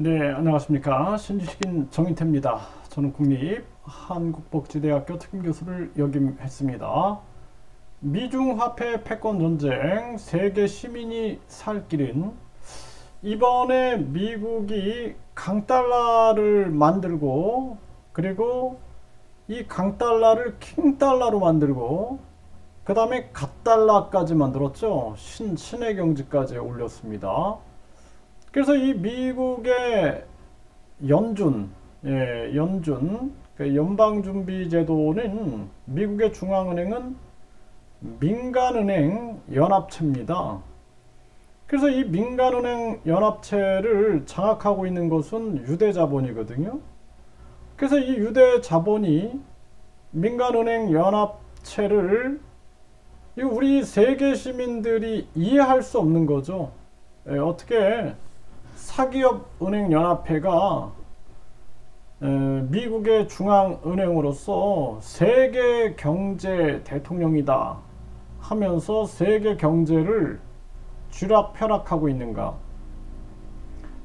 네, 안녕하십니까. 신지식인 정인태입니다. 저는 국립한국복지대학교 특임교수를 역임했습니다. 미중화폐 패권 전쟁, 세계 시민이 살 길은, 이번에 미국이 강달러를 만들고, 그리고 이 강달러를 킹달러로 만들고, 그 다음에 갓달러까지 만들었죠. 신의 경지까지 올렸습니다. 그래서 이 미국의 연준, 그 연방준비제도는, 미국의 중앙은행은 민간은행 연합체입니다. 그래서 이 민간은행 연합체를 장악하고 있는 것은 유대자본이거든요. 그래서 이 유대자본이 민간은행 연합체를 우리 세계 시민들이 이해할 수 없는 거죠. 어떻게 사기업은행연합회가 미국의 중앙은행으로서 세계 경제 대통령이다 하면서 세계 경제를 쥐락펴락하고 있는가.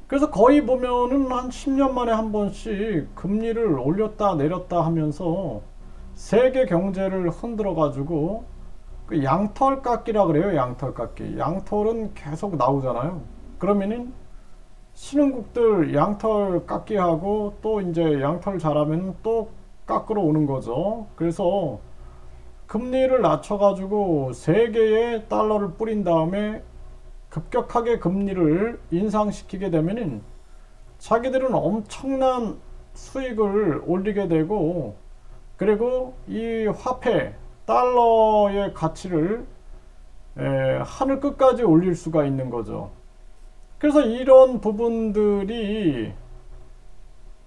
그래서 거의 보면은 한 10년 만에 한 번씩 금리를 올렸다 내렸다 하면서 세계 경제를 흔들어 가지고, 그 양털 깎기라 그래요. 양털 깎기. 양털은 계속 나오잖아요. 그러면은 신흥국들 양털 깎기 하고, 또 이제 양털 잘하면 또 깎으러 오는 거죠. 그래서 금리를 낮춰가지고 세계에 달러를 뿌린 다음에 급격하게 금리를 인상시키게 되면은 자기들은 엄청난 수익을 올리게 되고, 그리고 이 화폐 달러의 가치를 하늘 끝까지 올릴 수가 있는 거죠. 그래서 이런 부분들이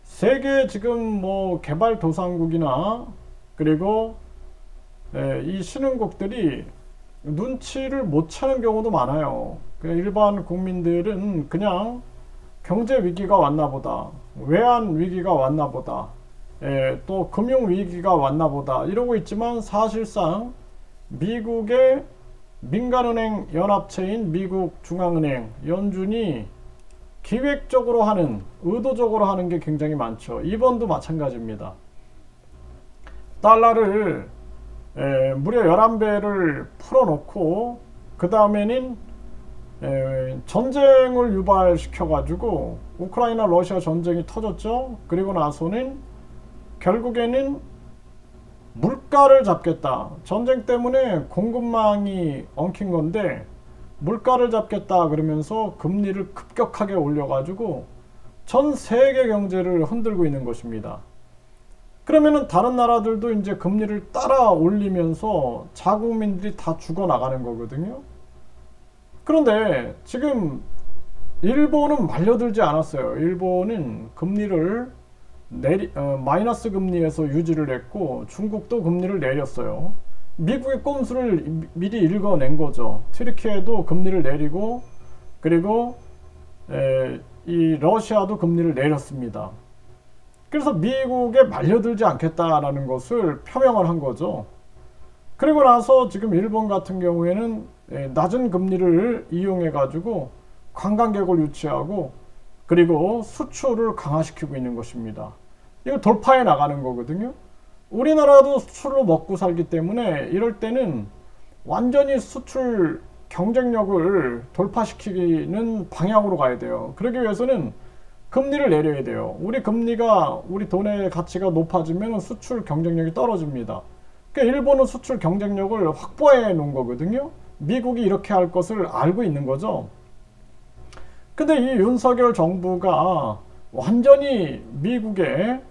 세계 지금 뭐 개발도상국이나 그리고 이 신흥국들이 눈치를 못 채는 경우도 많아요. 일반 국민들은 그냥 경제 위기가 왔나 보다, 외환 위기가 왔나 보다, 또 금융 위기가 왔나 보다 이러고 있지만, 사실상 미국의 민간은행 연합체인 미국 중앙은행 연준이 기획적으로 하는, 의도적으로 하는 게 굉장히 많죠. 이번도 마찬가지입니다. 달러를 무려 11배를 풀어놓고, 그 다음에는 전쟁을 유발시켜 가지고 우크라이나 러시아 전쟁이 터졌죠. 그리고 나서는 결국에는 물가를 잡겠다. 전쟁 때문에 공급망이 엉킨 건데 물가를 잡겠다 그러면서 금리를 급격하게 올려가지고 전 세계 경제를 흔들고 있는 것입니다. 그러면은 다른 나라들도 이제 금리를 따라 올리면서 자국민들이 다 죽어나가는 거거든요. 그런데 지금 일본은 말려들지 않았어요. 일본은 금리를 마이너스 금리에서 유지를 했고, 중국도 금리를 내렸어요. 미국의 꼼수를 미리 읽어낸 거죠. 튀르키예도 금리를 내리고, 그리고 이 러시아도 금리를 내렸습니다. 그래서 미국에 말려들지 않겠다라는 것을 표명을 한 거죠. 그리고 나서 지금 일본 같은 경우에는 낮은 금리를 이용해 가지고 관광객을 유치하고, 그리고 수출을 강화시키고 있는 것입니다. 이거 돌파해 나가는 거거든요. 우리나라도 수출로 먹고 살기 때문에 이럴 때는 완전히 수출 경쟁력을 돌파시키는 방향으로 가야 돼요. 그러기 위해서는 금리를 내려야 돼요. 우리 금리가, 우리 돈의 가치가 높아지면 수출 경쟁력이 떨어집니다. 그러니까 일본은 수출 경쟁력을 확보해 놓은 거거든요. 미국이 이렇게 할 것을 알고 있는 거죠. 근데 이 윤석열 정부가 완전히 미국에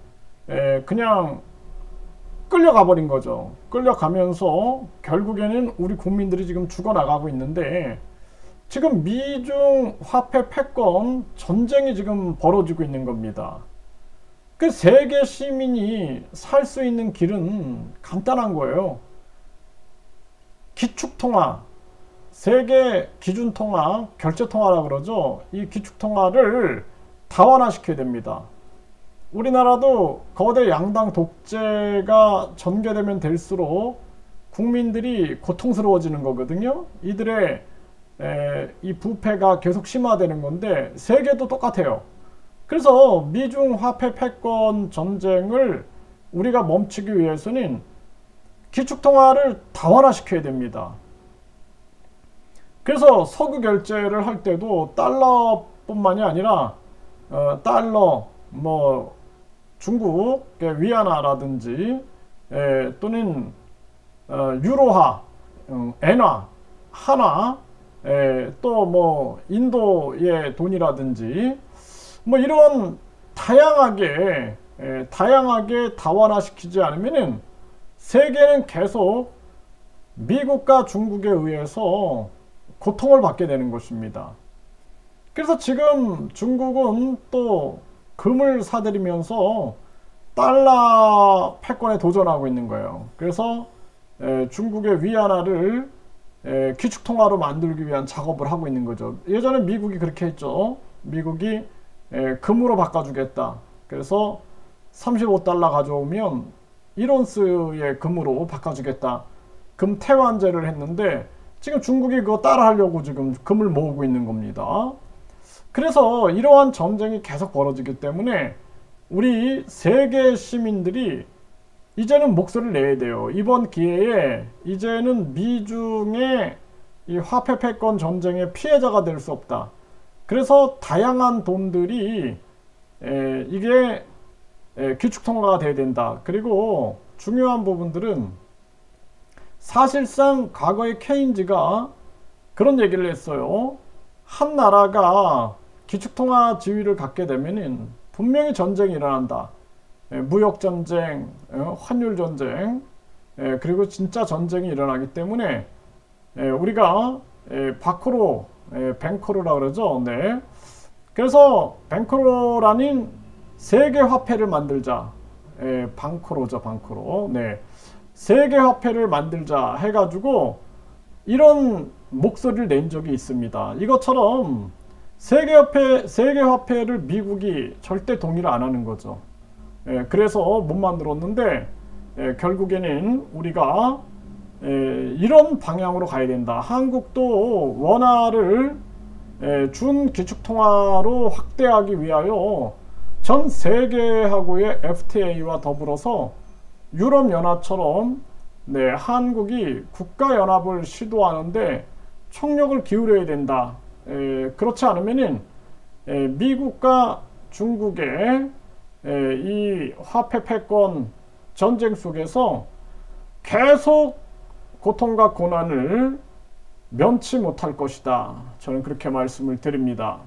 그냥 끌려가 버린 거죠. 끌려가면서 결국에는 우리 국민들이 지금 죽어나가고 있는데, 지금 미중 화폐 패권 전쟁이 지금 벌어지고 있는 겁니다. 그 세계 시민이 살 수 있는 길은 간단한 거예요. 기축통화, 세계 기준통화, 결제통화라 그러죠. 이 기축통화를 다원화시켜야 됩니다. 우리나라도 거대 양당 독재가 전개되면 될수록 국민들이 고통스러워지는 거거든요. 이들의 이 부패가 계속 심화되는 건데, 세계도 똑같아요. 그래서 미중 화폐 패권 전쟁을 우리가 멈추기 위해서는 기축통화를 다원화시켜야 됩니다. 그래서 석유 결제를 할 때도 달러뿐만이 아니라 달러, 뭐 중국의 위안화라든지 또는 유로화, 엔화, 한화, 또 뭐 인도의 돈이라든지 뭐 이런 다양하게 다원화시키지 않으면은 세계는 계속 미국과 중국에 의해서 고통을 받게 되는 것입니다. 그래서 지금 중국은 또 금을 사들이면서 달러 패권에 도전하고 있는 거예요. 그래서 중국의 위안화를 기축통화로 만들기 위한 작업을 하고 있는 거죠. 예전에 미국이 그렇게 했죠. 미국이 금으로 바꿔주겠다. 그래서 35달러 가져오면 1온스의 금으로 바꿔주겠다. 금 태환제를 했는데 지금 중국이 그거 따라 하려고 지금 금을 모으고 있는 겁니다. 그래서 이러한 전쟁이 계속 벌어지기 때문에 우리 세계 시민들이 이제는 목소리를 내야 돼요. 이번 기회에 이제는 미중의 이 화폐 패권 전쟁의 피해자가 될 수 없다. 그래서 다양한 돈들이 이게 기축통화가 돼야 된다. 그리고 중요한 부분들은 사실상 과거의 케인즈가 그런 얘기를 했어요. 한 나라가 기축통화 지위를 갖게 되면은 분명히 전쟁이 일어난다. 무역전쟁, 환율전쟁, 그리고 진짜 전쟁이 일어나기 때문에 우리가 바크로, 뱅크로라 그러죠. 네. 그래서 뱅크로라는 세계 화폐를 만들자. 방크로죠, 방크로. 네. 세계 화폐를 만들자 해가지고 이런 목소리를 낸 적이 있습니다. 이것처럼 세계 화폐를 미국이 절대 동의를 안 하는 거죠. 그래서 못 만들었는데 결국에는 우리가 이런 방향으로 가야 된다. 한국도 원화를 준 기축통화로 확대하기 위하여 전 세계하고의 FTA와 더불어서 유럽연합처럼 한국이 국가연합을 시도하는데 총력을 기울여야 된다. 그렇지 않으면은 미국과 중국의 이 화폐 패권 전쟁 속에서 계속 고통과 고난을 면치 못할 것이다. 저는 그렇게 말씀을 드립니다.